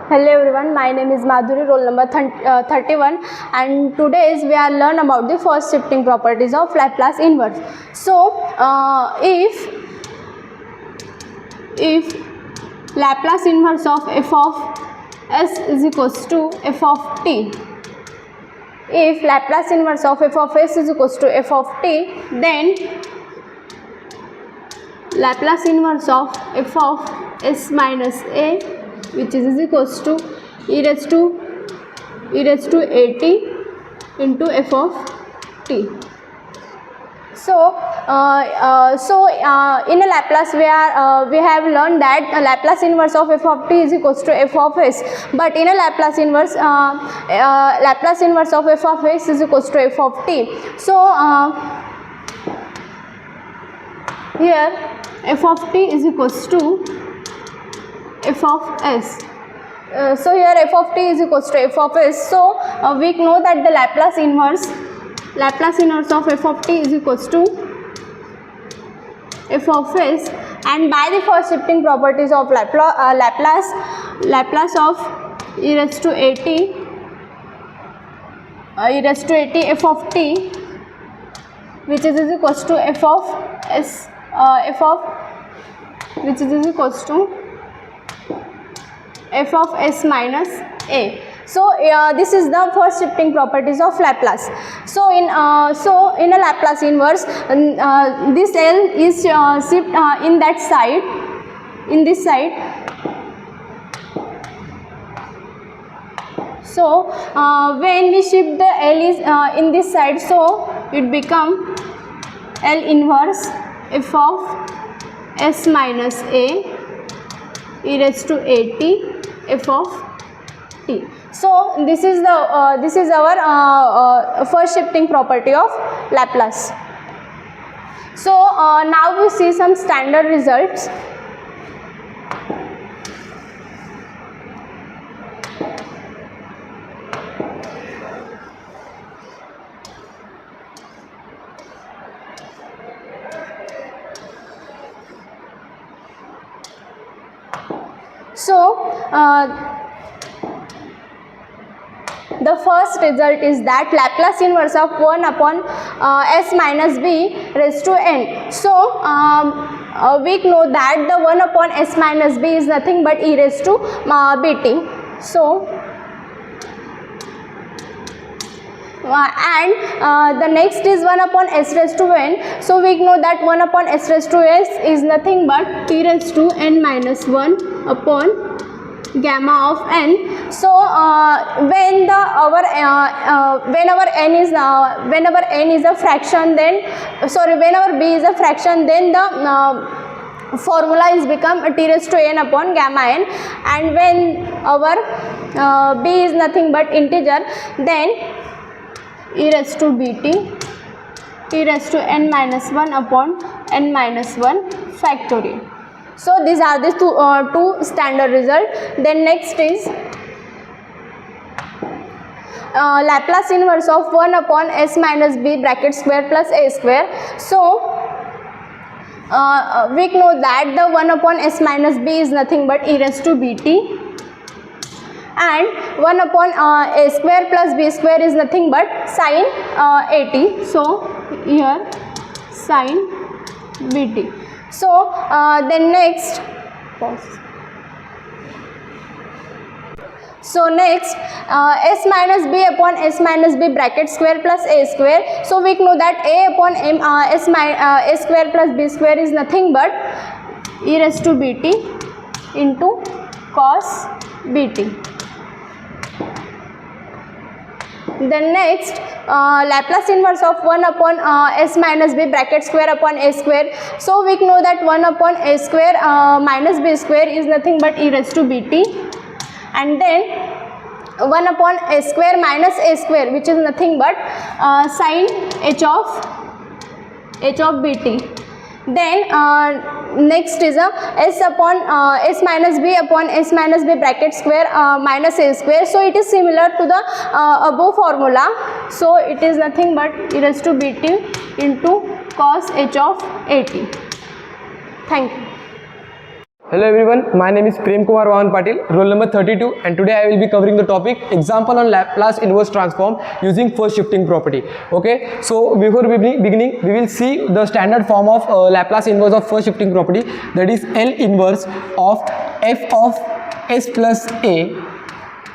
Hello everyone, my name is Madhuri, roll number 31, and today we are learn about the first shifting properties of Laplace inverse. So, if Laplace inverse of f of s is equals to f of t, if Laplace inverse of f of s is equals to f of t, then Laplace inverse of f of s minus a, which is equals to e raised to at into f of t. So in a Laplace we have learned that Laplace inverse of f of t is equals to f of s, but in a Laplace inverse of f of s is equals to f of t. So here f of t is equals to f of s. So here f of t is equals to f of s. So we know that the Laplace inverse of f of t is equals to f of s, and by the first shifting properties of Laplace of e raised to at f of t, which is equals to f of s, which is equals to f of s minus a. So this is the first shifting properties of Laplace. So in a Laplace inverse, this L is shift in that side, in this side. So when we shift the L is in this side, so it become L inverse f of s minus a e raised to at f of t. So this is our first shifting property of Laplace. So now we see some standard results. So the first result is that Laplace inverse of 1 upon s minus b raised to n. So we know that the 1 upon s minus b is nothing but e raised to bt. So and the next is 1 upon s raised to n. So we know that 1 upon s raised to s is nothing but t raised to n minus 1 upon gamma of n. So whenever n is a fraction, then whenever b is a fraction, then the formula is become t raised to n upon gamma n, and when our b is nothing but integer, then e raised to bt t raised to n minus 1 upon n minus 1 factorial. So these are the two standard result. Then next is Laplace inverse of 1 upon s minus b bracket square plus a square. So we know that the 1 upon s minus b is nothing but e raised to bt, and 1 upon a square plus b square is nothing but sin at. So here sin bt. So then next, s minus b upon s minus b bracket square plus a square. So we know that a upon a square plus b square is nothing but e raised to bt into cos bt. Then next, Laplace inverse of 1 upon s minus b bracket square upon a square. So we know that 1 upon a square minus b square is nothing but e raised to bt, and then 1 upon a square minus a square, which is nothing but sin h of bt. Then next is s upon s minus b upon s minus b bracket square minus a square. So it is similar to the above formula. So it is nothing but e raised to bt into cos h of at. Thank you. Hello everyone, my name is Prem Kumar Vahan Patil, roll number 32, and today I will be covering the topic example on Laplace inverse transform using first shifting property. Okay, so before beginning, we will see the standard form of Laplace inverse of first shifting property, that is L inverse of f of s plus a,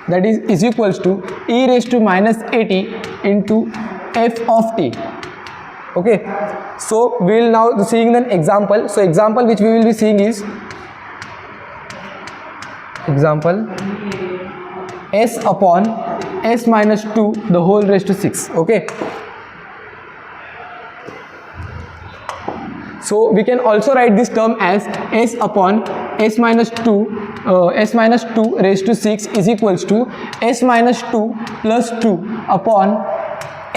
that is equals to e raised to minus at into f of t. Okay, so we will now seeing an example. So example which we will be seeing is example s upon s minus 2 the whole raised to 6. Okay, so we can also write this term as s upon s minus 2 raised to 6 is equals to s minus 2 plus 2 upon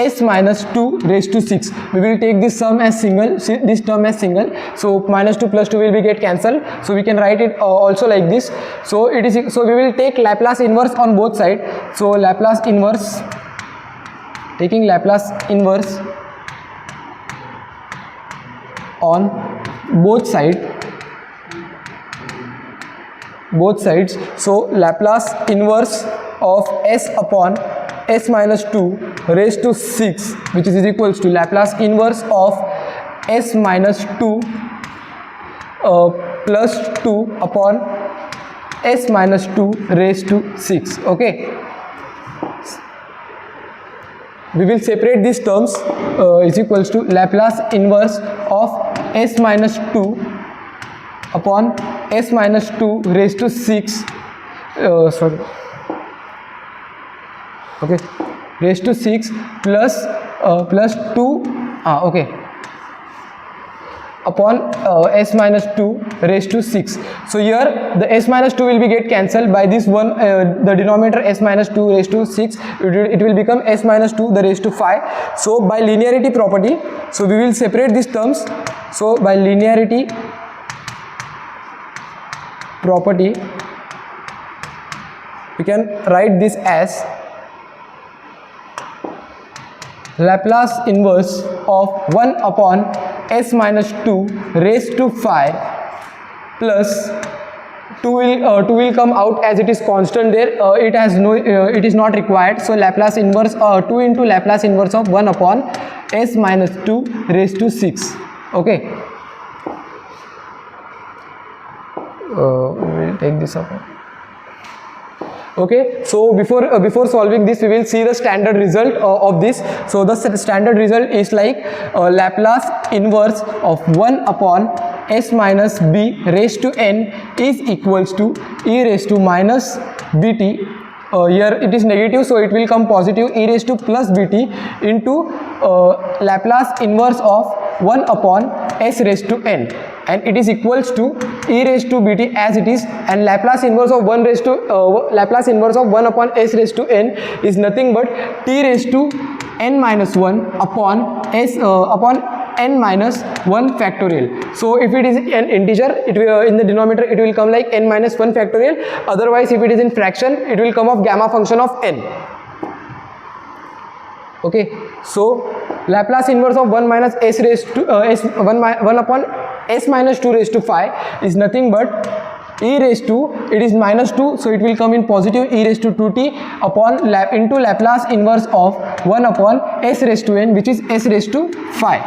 s minus 2 raised to 6. We will take this sum as single, this term as single, so minus 2 plus 2 will be get cancelled, so we can write it also like this. So it is, so we will take Laplace inverse on both sides. So Laplace inverse, taking Laplace inverse on both sides, so Laplace inverse of s upon s minus 2 raised to 6, which is equals to Laplace inverse of s minus 2 plus 2 upon s minus 2 raised to 6. Okay, we will separate these terms, is equals to Laplace inverse of s minus 2 upon s minus 2 raised to 6, okay, raised to 6 plus 2 okay, upon s minus 2 raised to 6. So here the s minus 2 will be get cancelled by this one, the denominator s minus 2 raised to 6, it will become s minus 2 the raised to 5. So by linearity property, so we will separate these terms. So by linearity property, we can write this as Laplace inverse of 1 upon s minus 2 raised to 5 plus 2 will come out as it is constant there, it has no, it is not required. So Laplace inverse 2 into Laplace inverse of 1 upon s minus 2 raised to 6. Okay, we will take this up. Okay, so before solving this, we will see the standard result of this. So the standard result is like Laplace inverse of 1 upon s minus b raised to n is equals to e raised to minus bt. Here it is negative, so it will come positive, e raised to plus bt into Laplace inverse of 1 upon s raised to n, and it is equals to e raised to bt as it is, and Laplace inverse of 1 raised to Laplace inverse of 1 upon s raised to n is nothing but t raised to n minus 1 upon s upon n minus 1 factorial. So if it is an integer, it will, in the denominator it will come like n minus 1 factorial, otherwise if it is in fraction it will come of gamma function of n. Okay, so Laplace inverse of 1 minus s raised to 1 upon s minus 2 raised to 5 is nothing but e raised to, it is minus 2, so it will come in positive, e raised to 2t upon into Laplace inverse of 1 upon s raised to n, which is s raised to 5,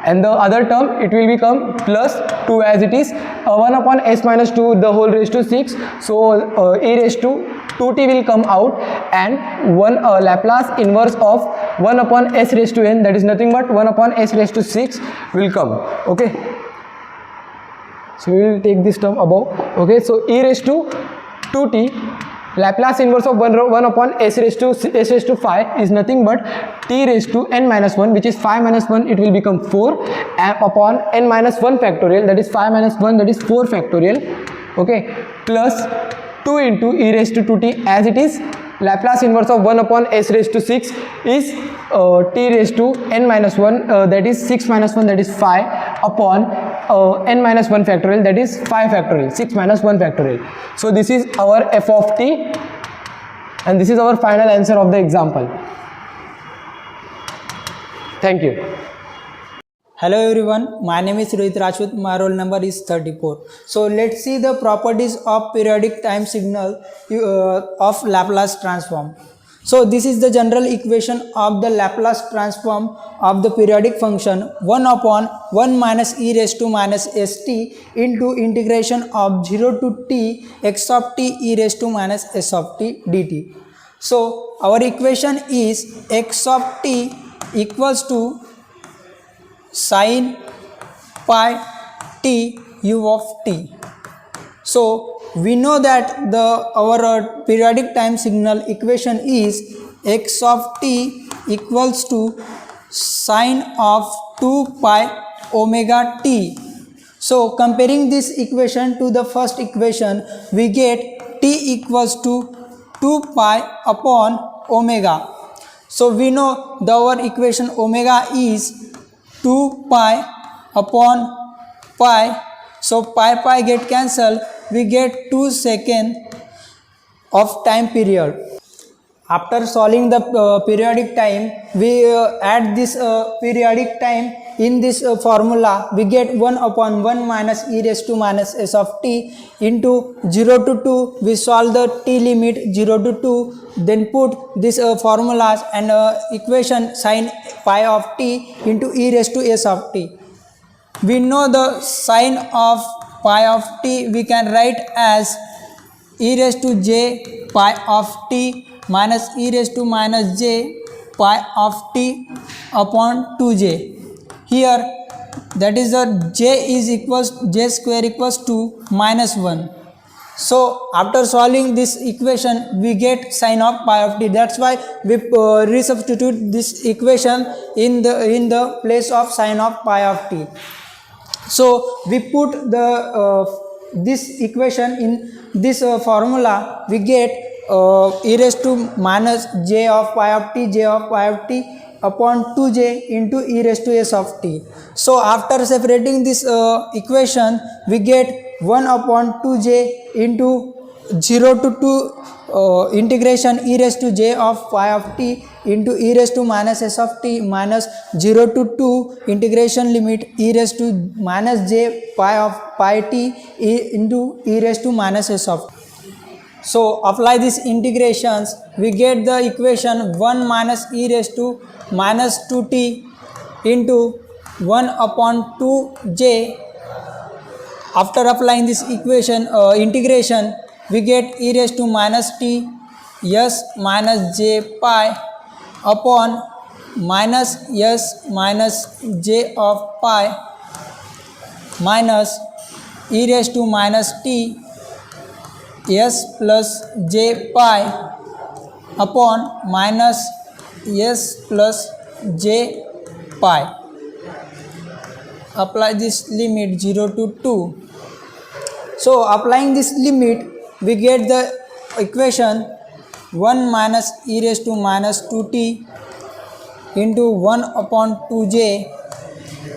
and the other term it will become plus 2 as it is, 1 upon s minus 2 the whole raised to 6, so e raised to 2t will come out, and one Laplace inverse of 1 upon s raised to n, that is nothing but 1 upon s raised to 6 will come. Okay, so we will take this term above. Okay, so e raised to 2t, Laplace inverse of 1 upon s raised to 5 is nothing but t raised to n minus 1, which is 5 minus 1, it will become 4, upon n minus 1 factorial, that is 5 minus 1, that is 4 factorial. Okay, plus 2 into e raised to 2t as it is, Laplace inverse of 1 upon s raised to 6 is t raised to n minus 1, that is 6 minus 1, that is 5, upon n minus 1 factorial, that is 5 factorial, 6 minus 1 factorial. So this is our f of t, and this is our final answer of the example. Thank you. Hello everyone, my name is Rohit Rajput, my roll number is 34. So let's see the properties of periodic time signal of Laplace transform. So this is the general equation of the Laplace transform of the periodic function 1 upon 1 minus e raised to minus st into integration of 0 to t x of t e raised to minus s of t dt. So our equation is x of t equals to sin pi t u of t. So we know that our periodic time signal equation is x of t equals to sine of 2 pi omega t. So comparing this equation to the first equation, we get t equals to 2 pi upon omega. So we know our equation omega is 2 pi upon pi. So pi get cancelled, we get 2 seconds of time period. After solving the periodic time, we add this periodic time in this formula. We get 1 upon 1 minus e raised to minus s of t into 0 to 2. We solve the t limit 0 to 2, then put this formulas and equation sin pi of t into e raised to s of t. We know the sine of pi of t, we can write as e raised to j pi of t minus e raised to minus j pi of t upon 2j. Here that is the j is equals j square equals to minus 1. So after solving this equation, we get sine of pi of t. That's why we resubstitute this equation in the place of sine of pi of t. So we put the this equation in this formula. We get e raised to minus j of pi of t upon 2j into e raised to s of t. So after separating this equation, we get 1 upon 2j into 0 to 2 integration e raised to j of pi of t into e raised to minus s of t minus 0 to 2 integration limit e raised to minus j pi of pi t into e raised to minus s of t. So apply these integrations, we get the equation 1 minus e raised to minus 2t into 1 upon 2j. After applying this equation integration, we get e raised to minus t s minus j pi upon minus s minus j of pi minus e raised to minus t s plus j pi upon minus s plus j pi. Apply this limit 0 to 2. So applying this limit, we get the equation 1 minus e raised to minus 2t into 1 upon 2j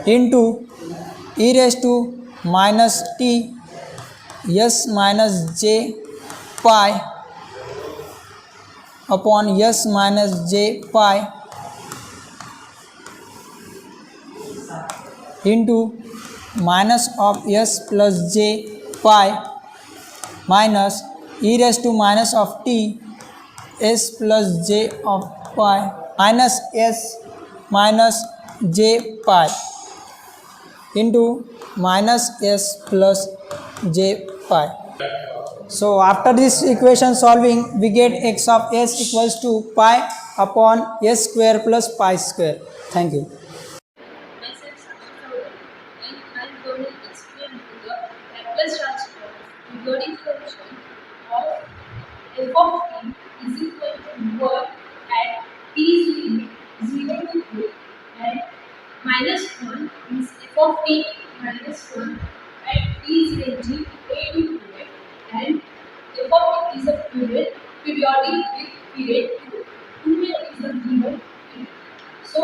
into e raised to minus t s minus j pi upon s minus j pi into minus of s plus j pi minus e raised to minus of t s plus j of pi minus s minus j pi into minus s plus j pi. So after this equation solving, we get x of s equals to pi upon s square plus pi square. Thank you. Myself Sakshi Saurabh, and I am going to explain the Laplace transform periodic function of f of t is equal to 1 at t is limit 0 to 2 and minus 1 is f of t minus 1 at t is ranging a to 2 and f of t is a periodic with period 2. 2 is a given period. So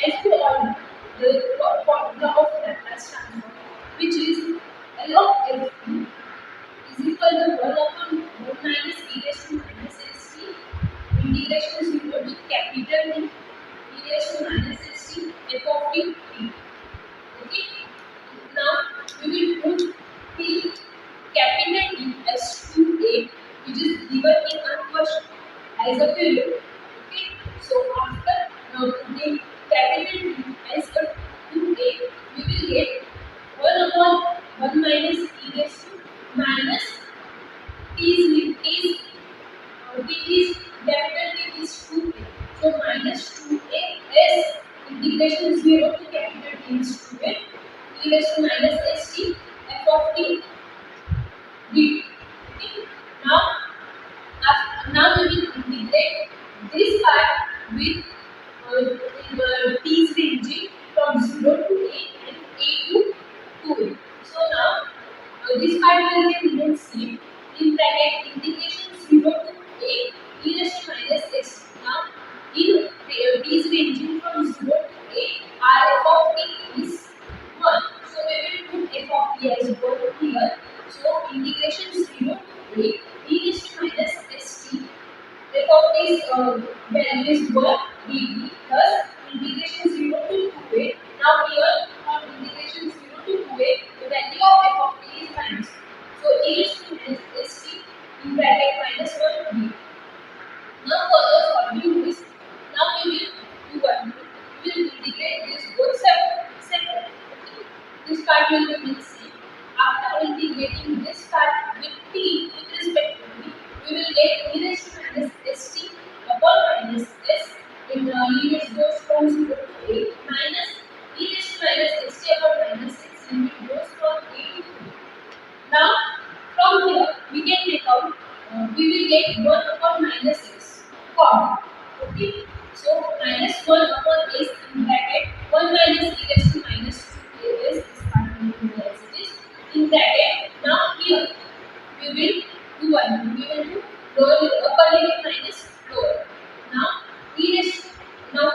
as we all know, the formula of Laplace transform, which is L of ft is equal to 1 upon 1 minus e raised to minus st integration 0 to capital T e raised to minus st f of t t. 1 minus e raised to minus t is t is capital T is 2a. So minus 2a is integration 0 to capital T is 2a. E raised to minus st f of t dt. Okay. Now we will integrate this part with t is ranging from 0 to a and a to 2a. So now this part will remain same. In bracket integration 0 to a e raised to minus x. Now in t is ranging from 0 to a, our f of t is 1. So we will put f of t as 1 here. So integration 0 to a e raised to minus st. F of this value is 1 dt plus integration 0 to 2a. Now here from integration 0 to 2a, the value of f of t is minus. So e raised to minus st in bracket minus 1 dt. Now further solving this, now we will do what? We will integrate this both separate. Okay. This part will remain same. After integrating this part with t with respect to t, we will get e raised to minus st upon minus s in limits goes from 0 to a minus e raised to minus st upon minus 6 limit goes from a to 2. Now from here we can take out we will get 1 upon minus x common. Okay. So minus 1 upon s in bracket 1 minus e raised to minus 2a is this part will be as it is in bracket. Now here we will do what? We will do lower upper limit minus lower. Now e raised now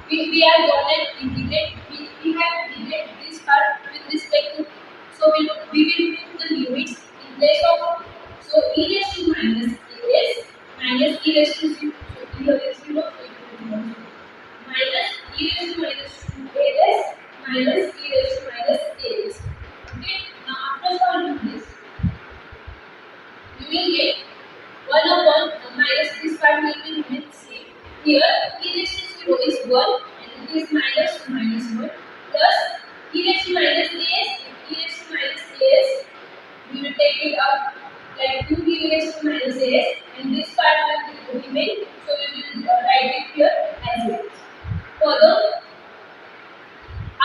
we are going to integrate we have to integrate this part with respect to, so we will put the limits in place of, so e raised to minus is minus e raised to 0, so here is 0, so it will be 1 minus e raised to minus 2a is minus e raised to minus a is. Okay. Now after solving this, we will get 1 upon minus this part will be remain same. Here e raised to 0 is 1 and it is minus 1 plus e raised to minus a is, e raised to minus a is, we will take it out like 2 e raised to minus a is, and this part will remain, so we will write it here as well. Further,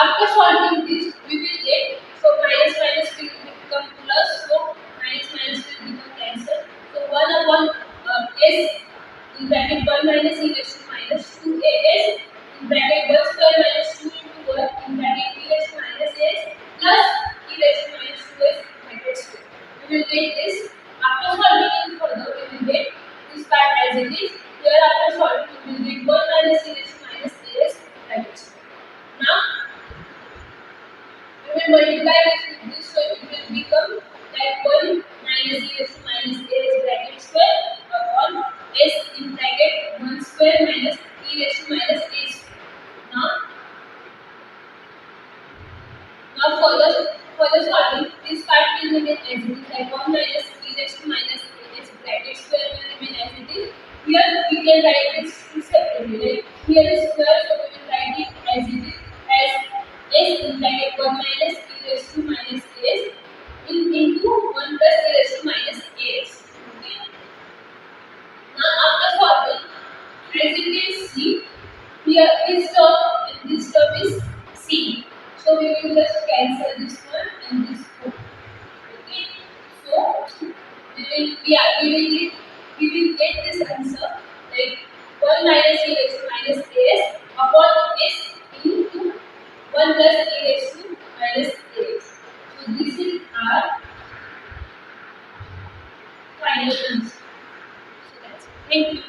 after solving this, we will get, so minus minus will become plus, so minus minus will become cancelled. So 1 upon s in bracket 1 minus e raised to minus 2a is in bracket 1 square minus 2 into 1 in bracket e raised to minus a is plus e raised to minus 2 is bracket square. We will get this. After solving it further, we will get this part as it is. Here after solving, we will get 1 minus e raised to minus a is bracket square. Now we will multiply this with this, so it will become like 1 minus e raised to minus a is bracket square upon s in bracket 1 square minus e raised to minus a square. Now further solving, this part will remain as it is, like 1 minus e raised to minus a is bracket square will remain as it is. Here we can write this separately, like here is square, so we will write it as it is as s in bracket 1 minus e raised to minus a is into 1 plus e raised to minus a is. Okay. Now after solving, as you can see, here this term and this term is same. So we will just cancel this one and this one. Okay. So we will get this answer like 1 minus e raised to minus a is upon s into 1 plus e raised to minus a is. So this is our final answer. So that's it. Thank you.